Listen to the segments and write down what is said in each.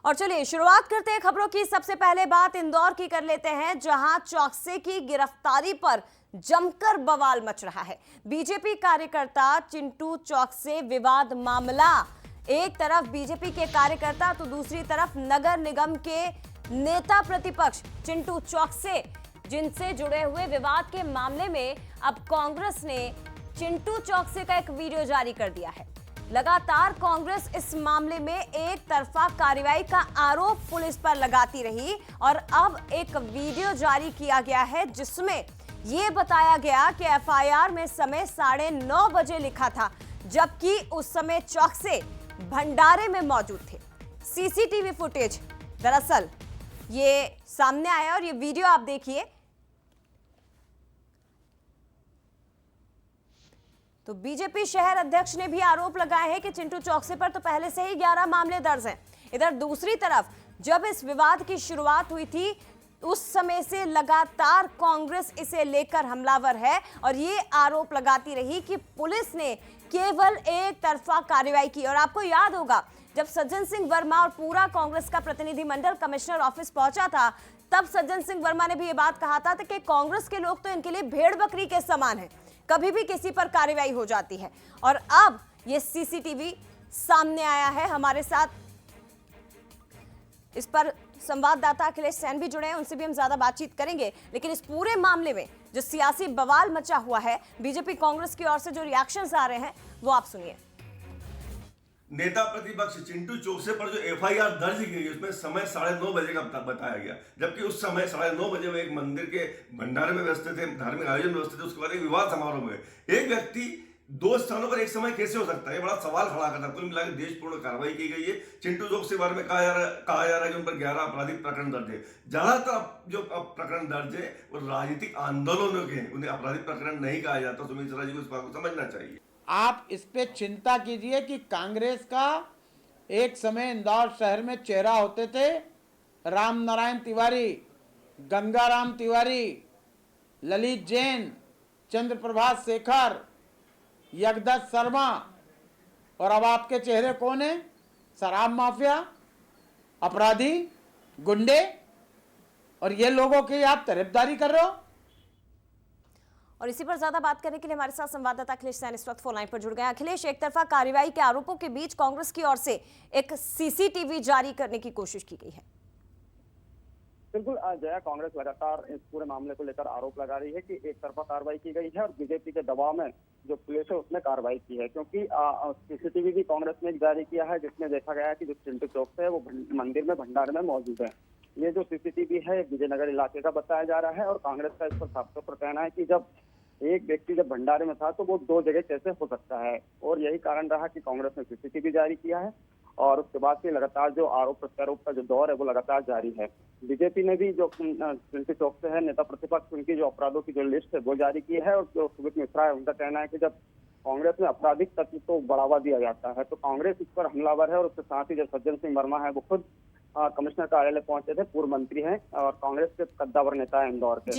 और चलिए शुरुआत करते हैं खबरों की। सबसे पहले बात इंदौर की कर लेते हैं, जहां चौकसे की गिरफ्तारी पर जमकर बवाल मच रहा है। बीजेपी कार्यकर्ता चिंटू चौकसे विवाद मामला, एक तरफ बीजेपी के कार्यकर्ता तो दूसरी तरफ नगर निगम के नेता प्रतिपक्ष चिंटू चौकसे, जिनसे जुड़े हुए विवाद के मामले में अब कांग्रेस ने चिंटू चौकसे का एक वीडियो जारी कर दिया है। लगातार कांग्रेस इस मामले में एक तरफा कार्रवाई का आरोप पुलिस पर लगाती रही और अब एक वीडियो जारी किया गया है जिसमें यह बताया गया कि एफआईआर में समय 9:30 बजे लिखा था, जबकि उस समय चौकसे भंडारे में मौजूद थे। सीसीटीवी फुटेज दरअसल ये सामने आया और ये वीडियो आप देखिए। तो बीजेपी शहर अध्यक्ष ने भी आरोप लगाया है कि चिंटू चौकसे पर तो पहले से ही 11 मामले दर्ज हैं। इधर दूसरी तरफ जब इस विवाद की शुरुआत हुई थी उस समय से लगातार कांग्रेस इसे लेकर हमलावर है और ये आरोप लगाती रही कि पुलिस ने केवल एक तरफा कार्रवाई की। और आपको याद होगा जब सज्जन सिंह वर्मा और पूरा कांग्रेस का प्रतिनिधिमंडल कमिश्नर ऑफिस पहुंचा था, तब सज्जन सिंह वर्मा ने भी ये बात कहा था कि कांग्रेस के लोग तो इनके लिए भेड़ बकरी के समान है, कभी भी किसी पर कार्रवाई हो जाती है। और अब ये सीसीटीवी सामने आया है। हमारे साथ इस पर संवाददाता अखिलेश सैन भी जुड़े हैं, उनसे भी हम ज्यादा बातचीत करेंगे। लेकिन इस पूरे मामले में जो सियासी बवाल मचा हुआ है, बीजेपी कांग्रेस की ओर से जो रिएक्शंस आ रहे हैं वो आप सुनिए। नेता प्रतिपक्ष चिंटू चौकसे पर जो एफआईआर दर्ज की गई उसमें समय 9:30 बजे का बताया गया, जबकि उस समय 9:30 बजे वो एक मंदिर के भंडारे में व्यस्त थे, धार्मिक आयोजन में व्यस्त थे। उसके बाद एक विवाह समारोह में एक व्यक्ति 2 स्थानों पर एक समय कैसे हो सकता है, ये बड़ा सवाल खड़ा करता है। कुल मिलाकर देशपूर्ण कार्रवाई की गई है। चिंटू चौकसे के बारे में कहा जा रहा है कि उन पर 11 आपराधिक प्रकरण दर्ज है। ज्यादातर जो प्रकरण दर्ज है वो राजनीतिक आंदोलनों के हैं, उन्हें आपराधिक प्रकरण नहीं कहा जाता। सुमित सरा जी को इस बात को समझना चाहिए। आप इस पे चिंता कीजिए कि कांग्रेस का एक समय इंदौर शहर में चेहरा होते थे राम नारायण तिवारी, गंगाराम तिवारी, ललित जैन, चंद्रप्रभात शेखर, यज्ञदत्त शर्मा, और अब आपके चेहरे कौन है? शराब माफिया, अपराधी, गुंडे, और ये लोगों की आप तरफदारी कर रहे हो। और इसी पर ज्यादा बात करने के लिए हमारे साथ संवाददाता अखिलेश सैन इस वक्त फोन लाइन पर जुड़ गए हैं। अखिलेश, एक तरफा कार्रवाई के आरोपों के बीच कांग्रेस की ओर से एक सीसीटीवी जारी करने की कोशिश की गई है। बिल्कुल जया, कांग्रेस लगातार इस पूरे मामले को लेकर आरोप लगा रही है कि एक तरफा कार्रवाई की गई है और बीजेपी के दबाव में जो पुलिस है उसने कार्रवाई की है, क्योंकि सीसीटीवी भी कांग्रेस ने जारी किया है जिसमें देखा गया है कि जो चिंटू चौकसे है वो मंदिर में भंडारे में मौजूद है। ये जो सीसीटीवी है विजयनगर इलाके का बताया जा रहा है और कांग्रेस का इस पर साफ तौर पर कहना है कि जब एक व्यक्ति जब भंडारे में था तो वो 2 जगह कैसे हो सकता है, और यही कारण रहा कि कांग्रेस ने सीसीटीवी जारी किया है। और उसके बाद से लगातार जो आरोप प्रत्यारोप का जो दौर है वो लगातार जारी है। बीजेपी ने भी जो चिंटू चौकसे है नेता प्रतिपक्ष, उनकी जो अपराधों की जो लिस्ट है वो जारी की है। और जो सुमित मिश्रा है उनका कहना है कि जब कांग्रेस में आपराधिक तत्व को बढ़ावा दिया जाता है तो कांग्रेस इस पर हमलावर है। और उसके साथ ही जो सज्जन सिंह वर्मा है वो खुद कमिश्नर कार्यालय पहुंचे थे, पूर्व मंत्री हैं और कांग्रेस के कद्दावर नेता है इंदौर के।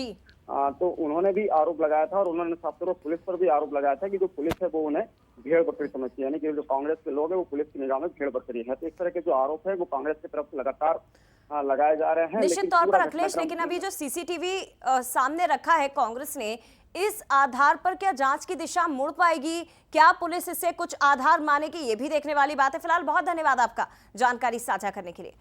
तो उन्होंने भी आरोप लगाया था और उन्होंने साफ तौर पर पुलिस पर भी आरोप लगाया था कि जो पुलिस है वो उन्हें भेड़ बकरी समझती है, यानी कि जो कांग्रेस के लोग हैं वो पुलिस की निगाह में भेड़ बकरी है। तो इस तरह के जो आरोप है वो कांग्रेस की तरफ से लगातार लगाए जा रहे हैं। निश्चित तौर पर अखिलेश, लेकिन अभी जो सीसीटीवी सामने रखा है कांग्रेस ने, इस आधार पर क्या जांच की दिशा मुड़ पाएगी? क्या पुलिस इससे कुछ आधार मानेगी? ये भी देखने वाली बात है। फिलहाल बहुत धन्यवाद आपका जानकारी साझा करने के लिए।